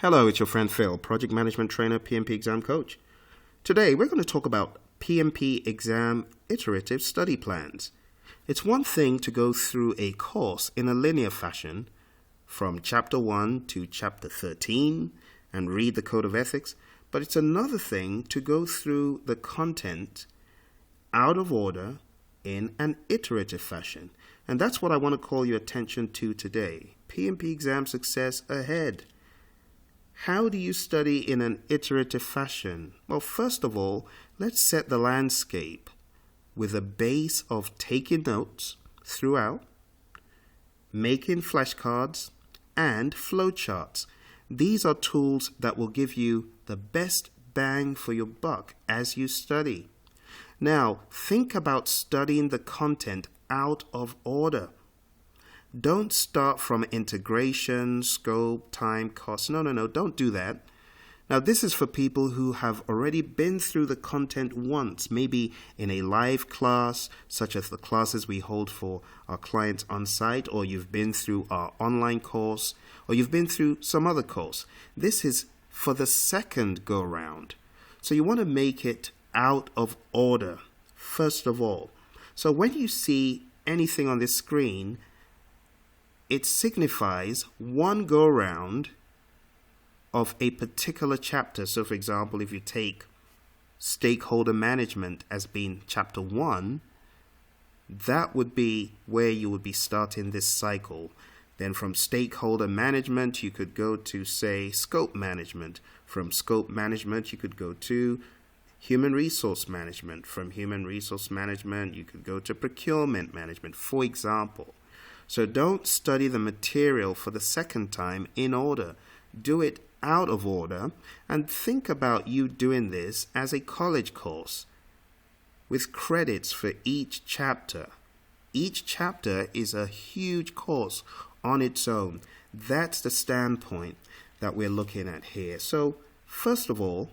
Hello, it's your friend Phil, Project Management Trainer, PMP Exam Coach. Today, we're going to talk about PMP Exam Iterative Study Plans. It's one thing to go through a course in a linear fashion from Chapter 1 to Chapter 13 and read the Code of Ethics, but it's another thing to go through the content out of order in an iterative fashion. And that's what I want to call your attention to today. PMP Exam Success Ahead. How do you study in an iterative fashion? Well, first of all, let's set the landscape with a base of taking notes throughout, making flashcards, and flowcharts. These are tools that will give you the best bang for your buck as you study. Now, think about studying the content out of order. Don't start from integration, scope, time, cost. No, don't do that. Now, this is for people who have already been through the content once, maybe in a live class, such as the classes we hold for our clients on site, or you've been through our online course, or you've been through some other course. This is for the second go-round. So you want to make it out of order, first of all. So when you see anything on this screen, it signifies one go-round of a particular chapter. So, for example, if you take stakeholder management as being chapter 1, that would be where you would be starting this cycle. Then from stakeholder management, you could go to, say, scope management. From scope management, you could go to human resource management. From human resource management, you could go to procurement management, for example. So don't study the material for the second time in order. Do it out of order, and think about you doing this as a college course with credits for each chapter. Each chapter is a huge course on its own. That's the standpoint that we're looking at here. So first of all,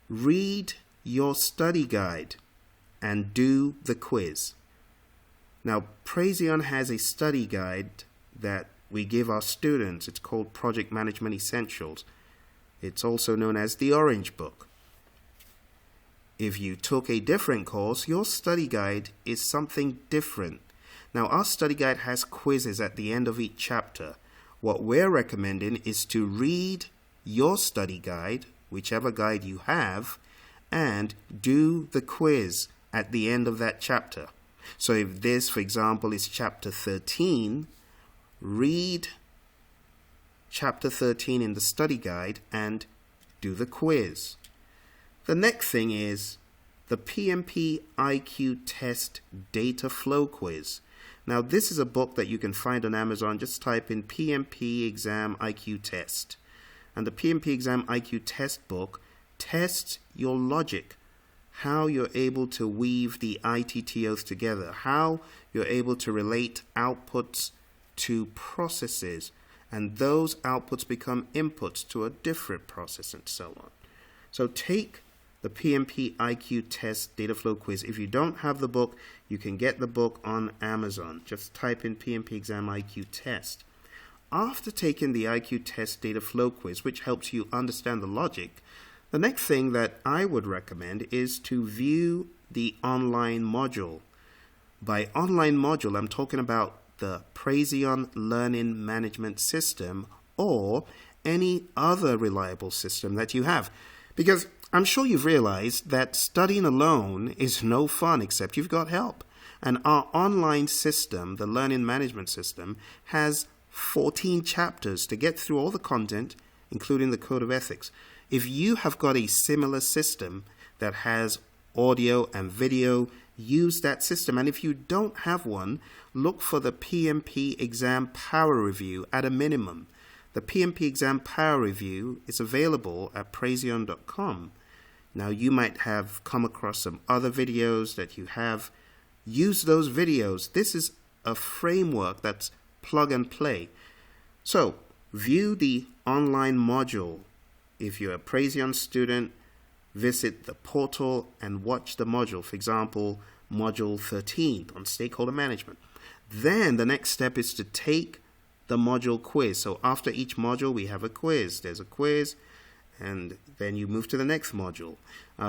read your study guide and do the quiz. Now, Praizion has a study guide that we give our students. It's called Project Management Essentials. It's also known as the Orange Book. If you took a different course, your study guide is something different. Now, our study guide has quizzes at the end of each chapter. What we're recommending is to read your study guide, whichever guide you have, and do the quiz at the end of that chapter. So if this, for example, is chapter 13, read chapter 13 in the study guide and do the quiz. The next thing is the PMP IQ Test Data Flow Quiz. Now, this is a book that you can find on Amazon. Just type in PMP Exam IQ Test. And the PMP Exam IQ Test book tests your logic, how you're able to weave the ITTOs together, how you're able to relate outputs to processes, and those outputs become inputs to a different process, and so on. So take the PMP IQ Test Data Flow Quiz. If you don't have the book, you can get the book on Amazon. Just type in PMP Exam IQ Test. After taking the IQ Test Data Flow Quiz, which helps you understand the logic, the next thing that I would recommend is to view the online module. By online module, I'm talking about the Praizion Learning Management System or any other reliable system that you have. Because I'm sure you've realized that studying alone is no fun except you've got help. And our online system, the Learning Management System, has 14 chapters to get through all the content, including the Code of Ethics. If you have got a similar system that has audio and video, use that system. And if you don't have one, look for the PMP Exam Power Review at a minimum. The PMP Exam Power Review is available at Praizion.com. Now, you might have come across some other videos that you have. Use those videos. This is a framework that's plug and play. So, view the online module. If you're a Praizion student, visit the portal and watch the module. For example, Module 13 on stakeholder management. Then the next step is to take the the module quiz. So after each module, we have a quiz. There's a quiz, and then you move to the next module.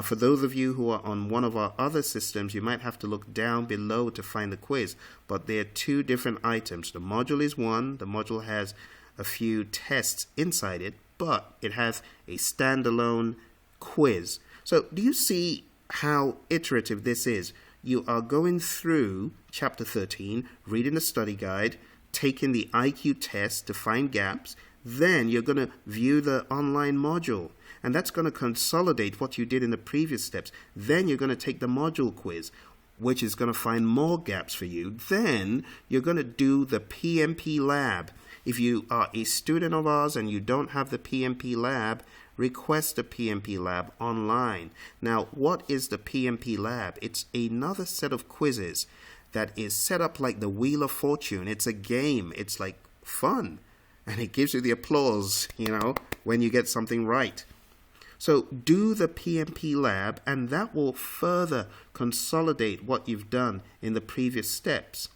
For those of you who are on one of our other systems, you might have to look down below to find the quiz, but there are two different items. The module is one. The module has a few tests inside it, but it has a standalone quiz. So do you see how iterative this is? You are going through chapter 13, reading the study guide, taking the IQ test to find gaps, then you're going to view the online module, and that's going to consolidate what you did in the previous steps. Then you're going to take the module quiz, which is going to find more gaps for you. Then you're going to do the PMP Lab. If you are a student of ours and you don't have the PMP Lab, request the PMP Lab online. Now, what is the PMP Lab? It's another set of quizzes that is set up like the Wheel of Fortune. It's a game. It's like fun. And it gives you the applause, when you get something right. So do the PMP Lab, and that will further consolidate what you've done in the previous steps.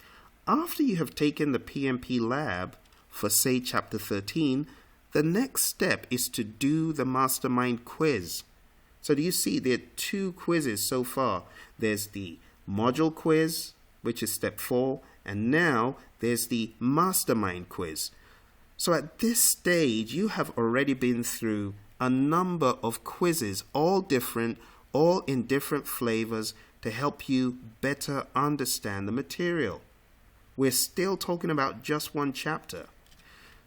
After you have taken the PMP Lab for, say, chapter 13, the next step is to do the mastermind quiz. So do you see there are two quizzes so far? There's the module quiz, which is step 4, and now there's the mastermind quiz. So at this stage, you have already been through a number of quizzes, all different, all in different flavors to help you better understand the material. We're still talking about just one chapter.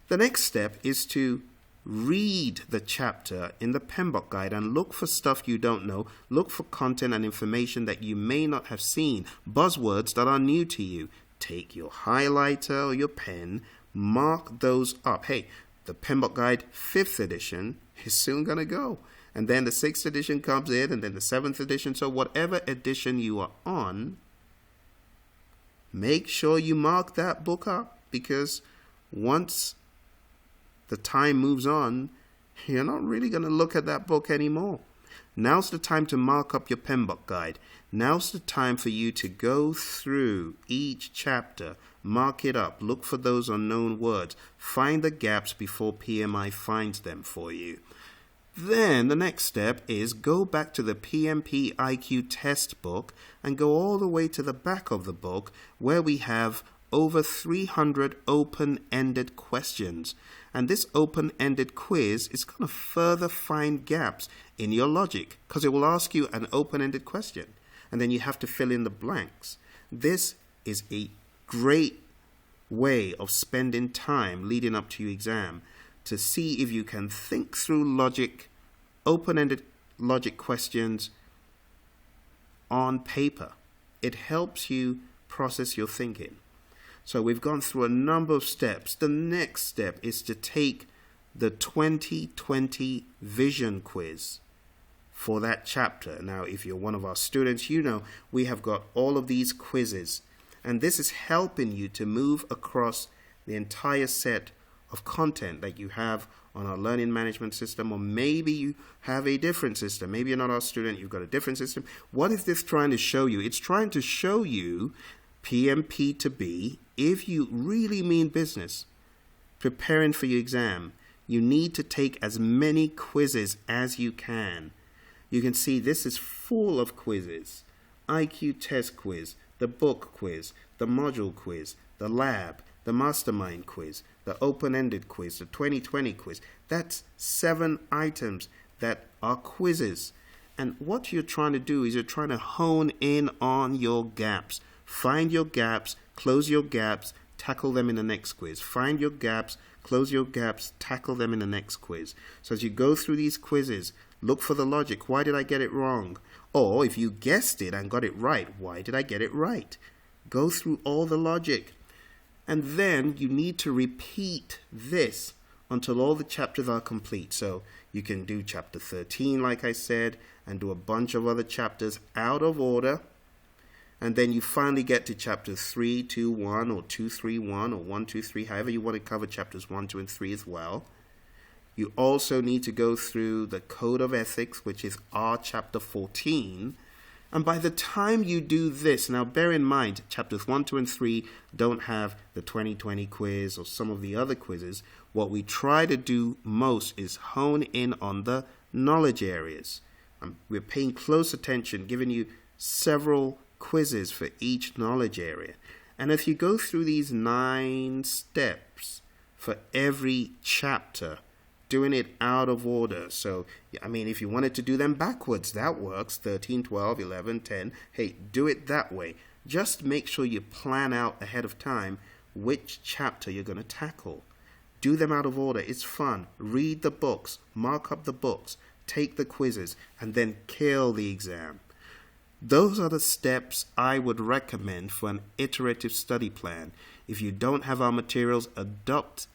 The next step is to read the chapter in the PMBOK guide and look for stuff you don't know. Look for content and information that you may not have seen, buzzwords that are new to you. Take your highlighter or your pen, mark those up. Hey, the PMBOK guide 5th edition is soon going to go. And then the 6th edition comes in, and then the 7th edition. So whatever edition you are on, make sure you mark that book up, because once the time moves on, you're not really going to look at that book anymore. Now's the time to mark up your PMBOK guide. Now's the time for you to go through each chapter, mark it up, look for those unknown words, find the gaps before PMI finds them for you. Then the next step is go back to the PMP IQ Test book and go all the way to the back of the book where we have over 300 open-ended questions. And this open-ended quiz is going to further find gaps in your logic, because it will ask you an open-ended question, and then you have to fill in the blanks. This is a great way of spending time leading up to your exam to see if you can think through logic, open-ended logic questions on paper. It helps you process your thinking. So we've gone through a number of steps. The next step is to take the 2020 vision quiz for that chapter. Now, if you're one of our students, you know we have got all of these quizzes, and this is helping you to move across the entire set of content that you have on our learning management system, or maybe you have a different system. Maybe you're not our student, you've got a different system. What is this trying to show you? It's trying to show you PMP to be, if you really mean business, preparing for your exam, you need to take as many quizzes as you can. You can see this is full of quizzes. IQ test quiz, the book quiz, the module quiz, the lab, the mastermind quiz, the open-ended quiz, the 2020 quiz. That's 7 items that are quizzes. And what you're trying to do is you're trying to hone in on your gaps. Find your gaps, close your gaps, tackle them in the next quiz. Find your gaps, close your gaps, tackle them in the next quiz. So as you go through these quizzes, look for the logic. Why did I get it wrong? Or if you guessed it and got it right, why did I get it right? Go through all the logic. And then you need to repeat this until all the chapters are complete. So you can do chapter 13, like I said, and do a bunch of other chapters out of order. And then you finally get to chapter 3-2-1 or 2-3-1 or 1-2-3, however you want to cover chapters 1, 2, and 3 as well. You also need to go through the Code of Ethics, which is our chapter 14. And by the time you do this, now bear in mind, chapters 1, 2, and 3 don't have the 2020 quiz or some of the other quizzes. What we try to do most is hone in on the knowledge areas. We're paying close attention, giving you several quizzes for each knowledge area. And if you go through these 9 steps for every chapter, doing it out of order. So, if you wanted to do them backwards, that works. 13, 12, 11, 10. Hey, do it that way. Just make sure you plan out ahead of time which chapter you're going to tackle. Do them out of order. It's fun. Read the books, mark up the books, take the quizzes, and then kill the exam. Those are the steps I would recommend for an iterative study plan. If you don't have our materials, adopt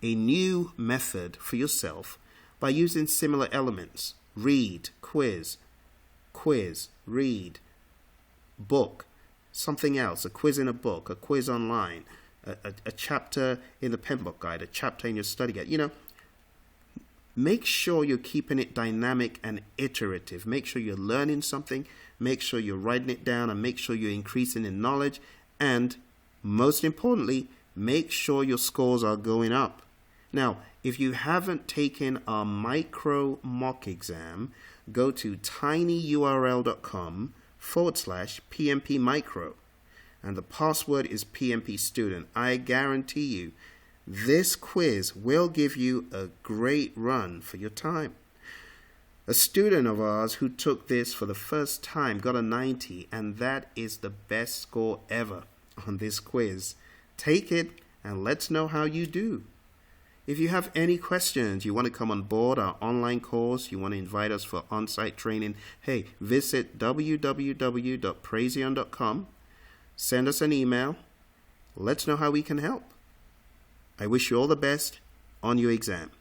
a new method for yourself by using similar elements. Read, quiz, read, book, something else, a quiz in a book, a quiz online, a chapter in the PMBOK guide, a chapter in your study guide. Make sure you're keeping it dynamic and iterative. Make sure you're learning something, make sure you're writing it down, and make sure you're increasing in knowledge. And most importantly, make sure your scores are going up. Now, if you haven't taken our micro mock exam, go to tinyurl.com/PMP micro. And the password is PMP student. I guarantee you, this quiz will give you a great run for your time. A student of ours who took this for the first time got a 90, and that is the best score ever on this quiz. Take it and let's know how you do. If you have any questions, you want to come on board our online course, you want to invite us for on-site training, hey, visit www.praizion.com, send us an email, let's know how we can help. I wish you all the best on your exam.